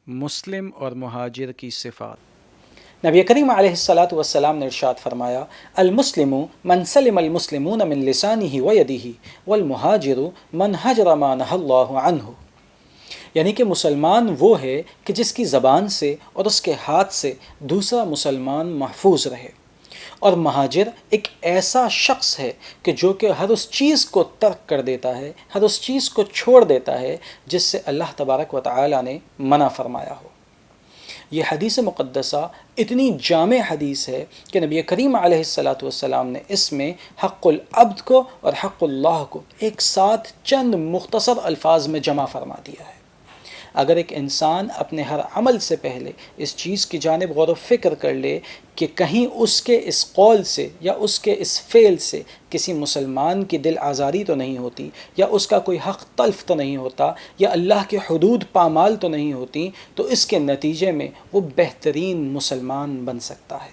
مسلم اور مہاجر کی صفات۔ نبی کریم علیہ الصلاۃ والسلام نے ارشاد فرمایا، المسلم من سلم المسلمون من لسانہ ویدہ والمہاجر من ہجر ما نہی اللہ عنہ، یعنی کہ مسلمان وہ ہے کہ جس کی زبان سے اور اس کے ہاتھ سے دوسرا مسلمان محفوظ رہے، اور مہاجر ایک ایسا شخص ہے کہ جو کہ ہر اس چیز کو ترک کر دیتا ہے، ہر اس چیز کو چھوڑ دیتا ہے جس سے اللہ تبارک و تعالی نے منع فرمایا ہو۔ یہ حدیث مقدسہ اتنی جامع حدیث ہے کہ نبی کریم علیہ الصلاۃ والسلام نے اس میں حق العبد کو اور حق اللہ کو ایک ساتھ چند مختصر الفاظ میں جمع فرما دیا ہے۔ اگر ایک انسان اپنے ہر عمل سے پہلے اس چیز کی جانب غور و فکر کر لے کہ کہیں اس کے اس قول سے یا اس کے اس فعل سے کسی مسلمان کی دل آزاری تو نہیں ہوتی، یا اس کا کوئی حق تلف تو نہیں ہوتا، یا اللہ کے حدود پامال تو نہیں ہوتی، تو اس کے نتیجے میں وہ بہترین مسلمان بن سکتا ہے۔